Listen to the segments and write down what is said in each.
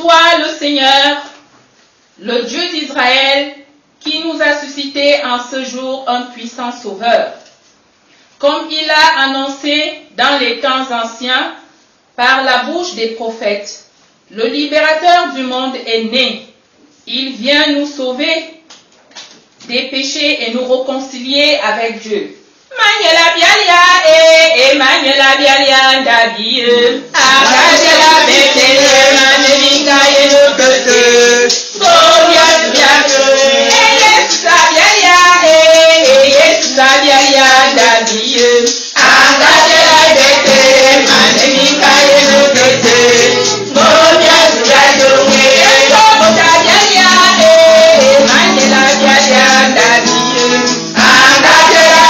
soit le Seigneur, le Dieu d'Israël, qui nous a suscité en ce jour un puissant sauveur. Comme il a annoncé dans les temps anciens, par la bouche des prophètes, le libérateur du monde est né. Il vient nous sauver des péchés et nous réconcilier avec Dieu. Manyela bialia Manyela bialia David. Agajela betele maneminga yeno kete. Boya biato. Yesusa bialia David. Agajela betele maneminga yeno kete. Boya biato. Boya bialia Manyela bialia David. Agajela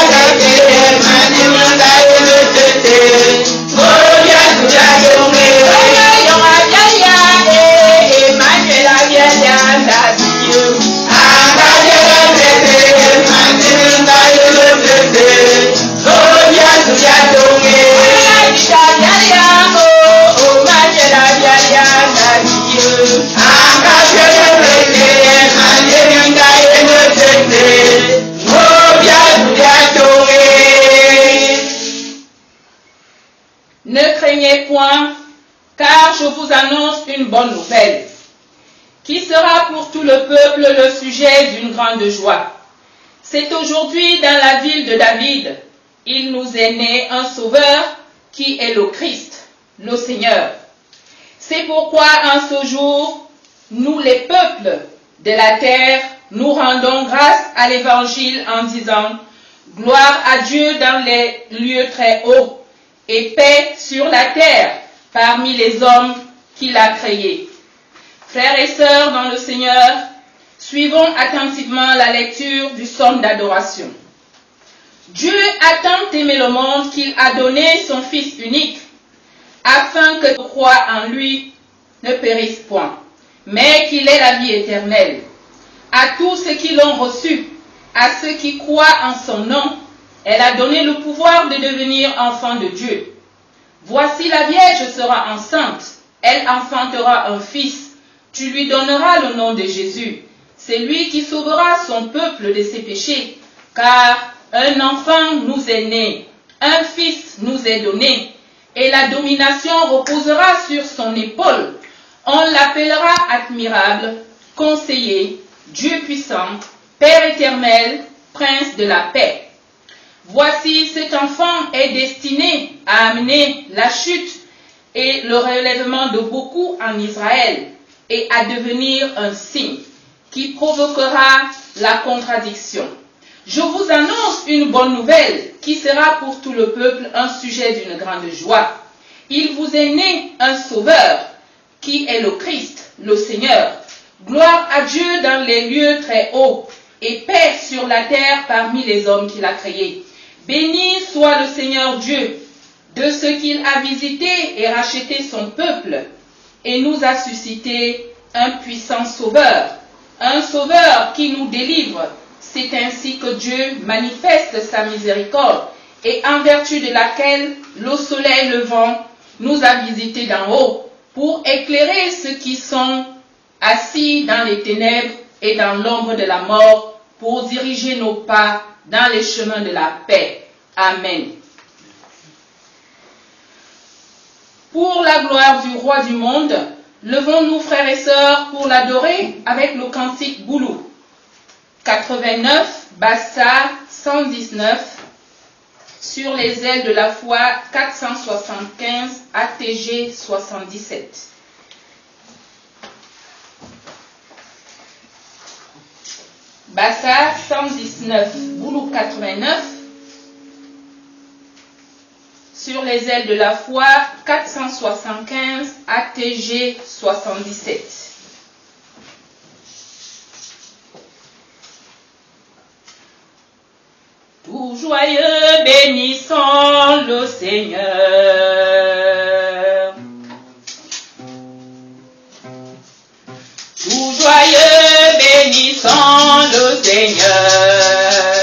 Ne craignez point, car je vous annonce une bonne nouvelle, qui sera pour tout le peuple le sujet d'une grande joie. C'est aujourd'hui dans la ville de David, il nous est né un sauveur qui est le Christ, le Seigneur. C'est pourquoi en ce jour, nous les peuples de la terre, nous rendons grâce à l'évangile en disant « Gloire à Dieu dans les lieux très hauts, et paix sur la terre parmi les hommes qu'il a créés. » Frères et sœurs dans le Seigneur, suivons attentivement la lecture du psaume d'adoration. Dieu a tant aimé le monde qu'il a donné son Fils unique, afin que croit en lui ne périsse point, mais qu'il ait la vie éternelle. À tous ceux qui l'ont reçu, à ceux qui croient en son nom, elle a donné le pouvoir de devenir enfant de Dieu. Voici la Vierge sera enceinte, elle enfantera un fils, tu lui donneras le nom de Jésus. C'est lui qui sauvera son peuple de ses péchés, car un enfant nous est né, un fils nous est donné, et la domination reposera sur son épaule. On l'appellera admirable, conseiller, Dieu puissant, Père éternel, prince de la paix. Voici, cet enfant est destiné à amener la chute et le relèvement de beaucoup en Israël et à devenir un signe qui provoquera la contradiction. Je vous annonce une bonne nouvelle qui sera pour tout le peuple un sujet d'une grande joie. Il vous est né un sauveur qui est le Christ, le Seigneur. Gloire à Dieu dans les lieux très hauts et paix sur la terre parmi les hommes qu'il a créés. Béni soit le Seigneur Dieu de ce qu'il a visité et racheté son peuple et nous a suscité un puissant sauveur, un sauveur qui nous délivre. C'est ainsi que Dieu manifeste sa miséricorde et en vertu de laquelle le soleil levant nous a visités d'en haut pour éclairer ceux qui sont assis dans les ténèbres et dans l'ombre de la mort, pour diriger nos pas dans les chemins de la paix. Amen. Pour la gloire du roi du monde, levons-nous, frères et sœurs, pour l'adorer avec le cantique Boulou. 89, Bassa 119, sur les ailes de la foi 475, ATG 77. Bassa 119, Boulou 89, sur les ailes de la foi 475, ATG 77. Tout joyeux bénissons le Seigneur. Tout joyeux bénissons le Seigneur.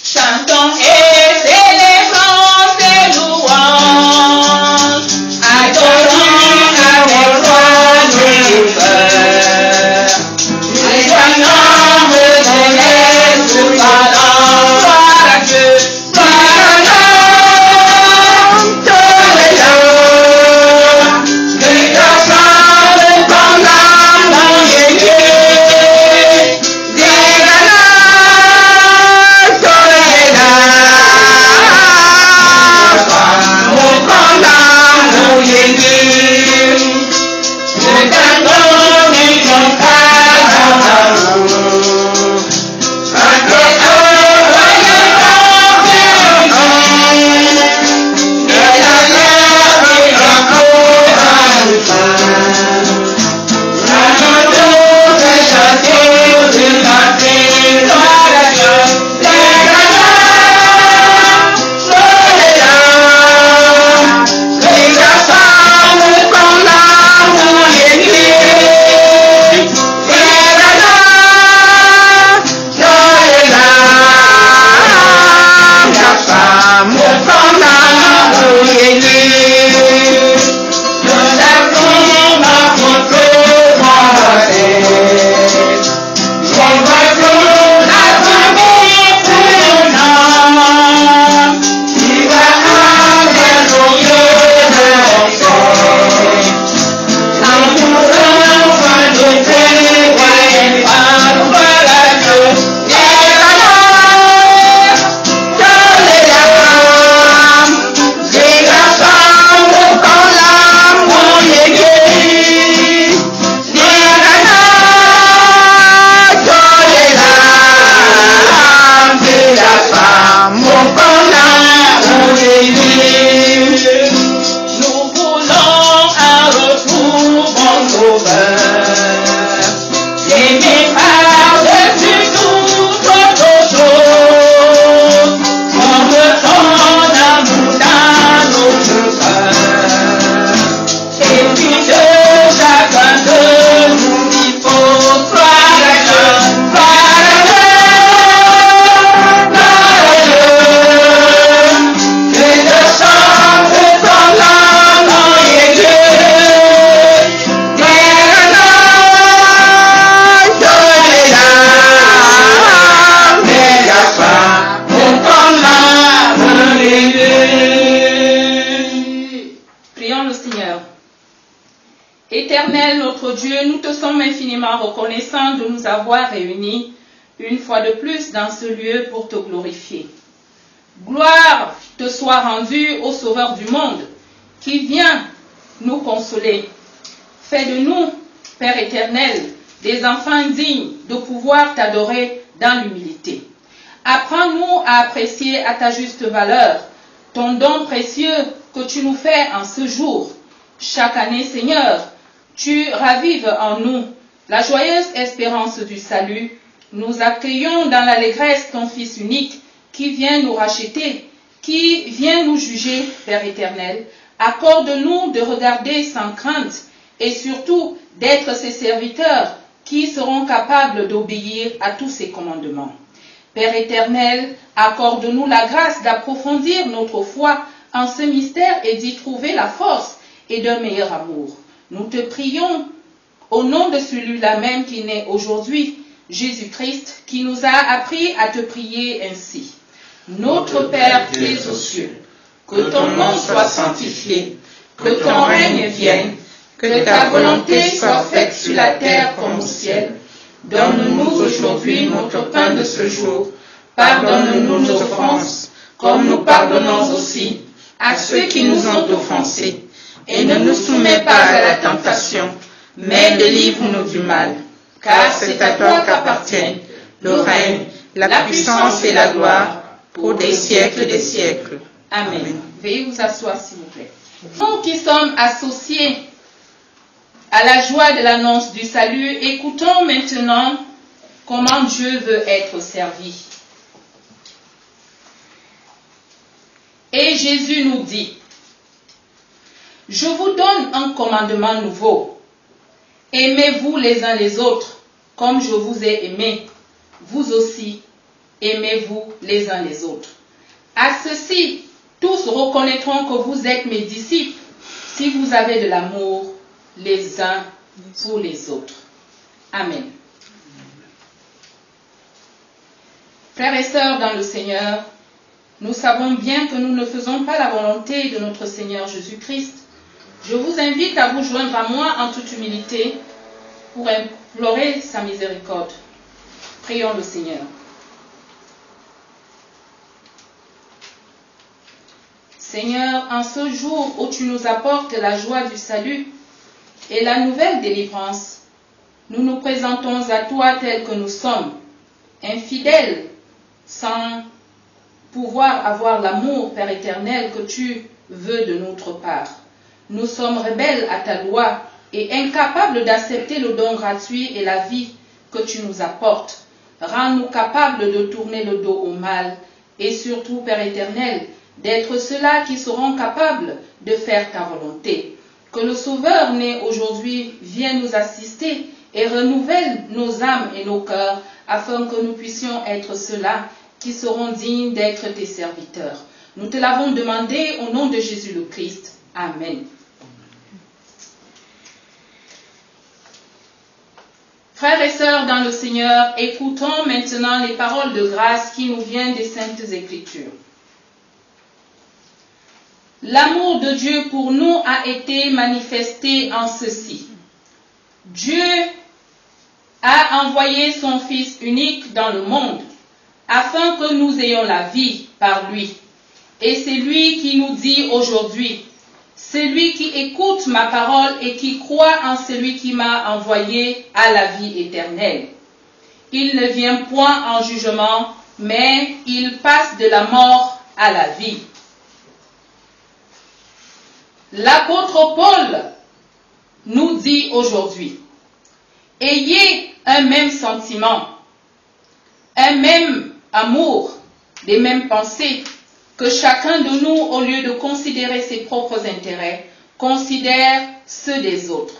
Chantons et célébrons ses louanges. Adorons avec joie nos sauveurs. Éternel notre Dieu, nous te sommes infiniment reconnaissants de nous avoir réunis une fois de plus dans ce lieu pour te glorifier. Gloire te soit rendue au Sauveur du monde qui vient nous consoler. Fais de nous, Père éternel, des enfants dignes de pouvoir t'adorer dans l'humilité. Apprends-nous à apprécier à ta juste valeur ton don précieux que tu nous fais en ce jour. Chaque année, Seigneur, tu ravives en nous la joyeuse espérance du salut. Nous accueillons dans l'allégresse ton Fils unique qui vient nous racheter, qui vient nous juger, Père éternel. Accorde-nous de regarder sans crainte et surtout d'être ses serviteurs qui seront capables d'obéir à tous ses commandements. Père éternel, accorde-nous la grâce d'approfondir notre foi en ce mystère et d'y trouver la force et d'un meilleur amour. Nous te prions au nom de celui-là même qui naît aujourd'hui, Jésus-Christ, qui nous a appris à te prier ainsi. Notre Père qui es aux cieux, que ton nom soit sanctifié, que ton règne vienne, que ta volonté soit faite sur la terre comme au ciel. Donne-nous aujourd'hui notre pain de ce jour. Pardonne-nous nos offenses, comme nous pardonnons aussi à ceux qui nous ont offensés. Et ne nous soumets pas à la tentation, mais délivre-nous du mal. Car c'est à toi qu'appartiennent le règne, la puissance et la gloire pour des siècles des siècles. Amen. Veuillez vous asseoir s'il vous plaît. Nous qui sommes associés à la joie de l'annonce du salut, écoutons maintenant comment Dieu veut être servi. Et Jésus nous dit, « Je vous donne un commandement nouveau. Aimez-vous les uns les autres, comme je vous ai aimé. Vous aussi, aimez-vous les uns les autres. À ceci, tous reconnaîtront que vous êtes mes disciples, si vous avez de l'amour les uns pour les autres. » Amen. Frères et sœurs dans le Seigneur, nous savons bien que nous ne faisons pas la volonté de notre Seigneur Jésus-Christ. Je vous invite à vous joindre à moi en toute humilité pour implorer sa miséricorde. Prions le Seigneur. Seigneur, en ce jour où tu nous apportes la joie du salut et la nouvelle délivrance, nous nous présentons à toi tels que nous sommes, infidèles, sans pouvoir avoir l'amour, Père éternel, que tu veux de notre part. Nous sommes rebelles à ta loi et incapables d'accepter le don gratuit et la vie que tu nous apportes. Rends-nous capables de tourner le dos au mal et surtout, Père éternel, d'être ceux-là qui seront capables de faire ta volonté. Que le Sauveur né aujourd'hui vienne nous assister et renouvelle nos âmes et nos cœurs afin que nous puissions être ceux-là qui seront dignes d'être tes serviteurs. Nous te l'avons demandé au nom de Jésus le Christ. Amen. Frères et sœurs dans le Seigneur, écoutons maintenant les paroles de grâce qui nous viennent des Saintes Écritures. L'amour de Dieu pour nous a été manifesté en ceci. Dieu a envoyé son Fils unique dans le monde afin que nous ayons la vie par lui. Et c'est lui qui nous dit aujourd'hui, celui qui écoute ma parole et qui croit en celui qui m'a envoyé à la vie éternelle. Il ne vient point en jugement, mais il passe de la mort à la vie. L'apôtre Paul nous dit aujourd'hui, ayez un même sentiment, un même amour, les mêmes pensées, que chacun de nous, au lieu de considérer ses propres intérêts, considère ceux des autres.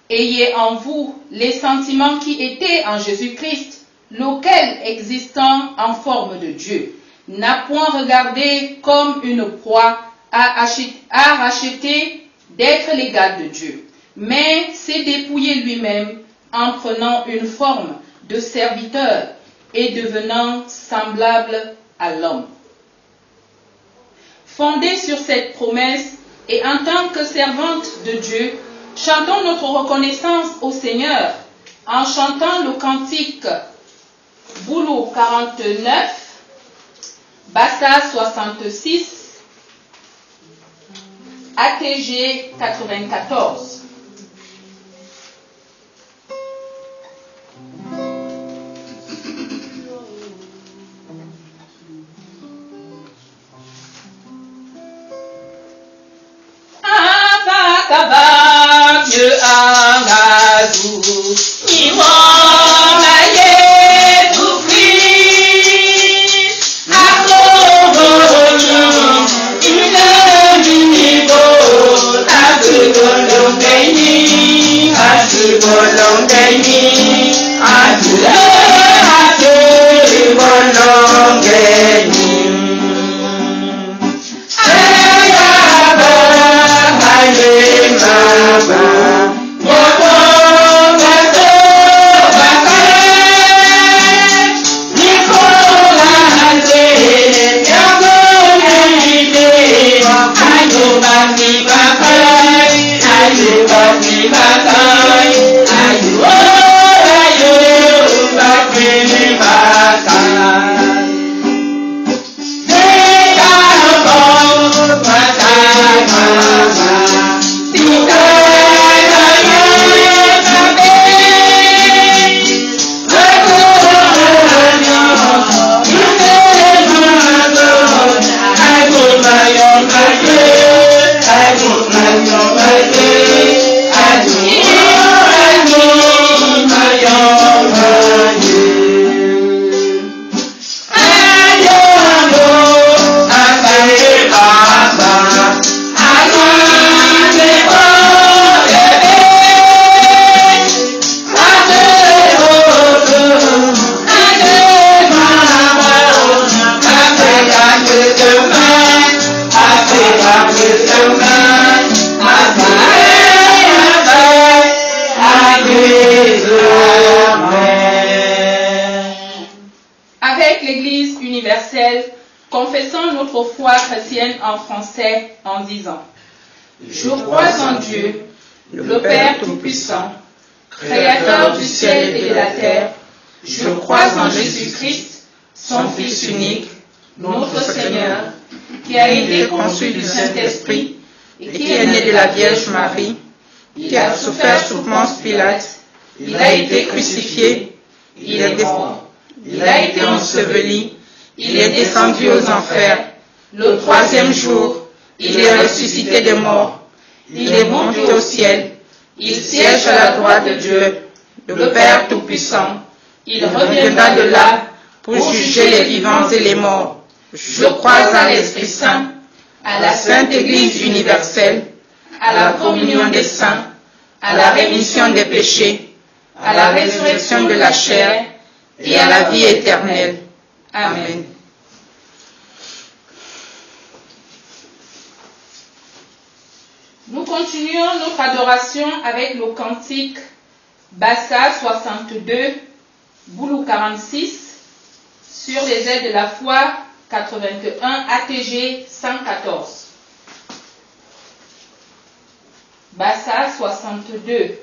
Ayez en vous les sentiments qui étaient en Jésus-Christ, lequel, existant en forme de Dieu, n'a point regardé comme une proie à racheter d'être l'égal de Dieu, mais s'est dépouillé lui-même en prenant une forme de serviteur et devenant semblable à l'homme. Fondée sur cette promesse et en tant que servante de Dieu, Chantons notre reconnaissance au Seigneur en chantant le cantique Boulou 49, Bassa 66, ATG 94. Avec l'Église universelle, confessons notre foi chrétienne en français en disant: Je crois en Dieu, le Père Tout-Puissant, Créateur du ciel et de la terre. Je crois en Jésus-Christ, son Fils unique, notre Seigneur, qui a été conçu du Saint-Esprit et qui est né de la Vierge Marie, qui a souffert sous Ponce Pilate. Il a été crucifié, il est mort, il a été enseveli, il est descendu aux enfers. Le troisième jour, il est ressuscité des morts, il est monté au ciel, il siège à la droite de Dieu, le Père Tout-Puissant. Il reviendra de là pour juger les vivants et les morts. Je crois à l'Esprit Saint, à la Sainte Église universelle, à la communion des saints, à la rémission des péchés, à la résurrection de la chair et à la vie éternelle. Amen. Nous continuons notre adoration avec le cantique Bassa 62, Boulou 46, sur les ailes de la foi 81, ATG 114. Bassa 62.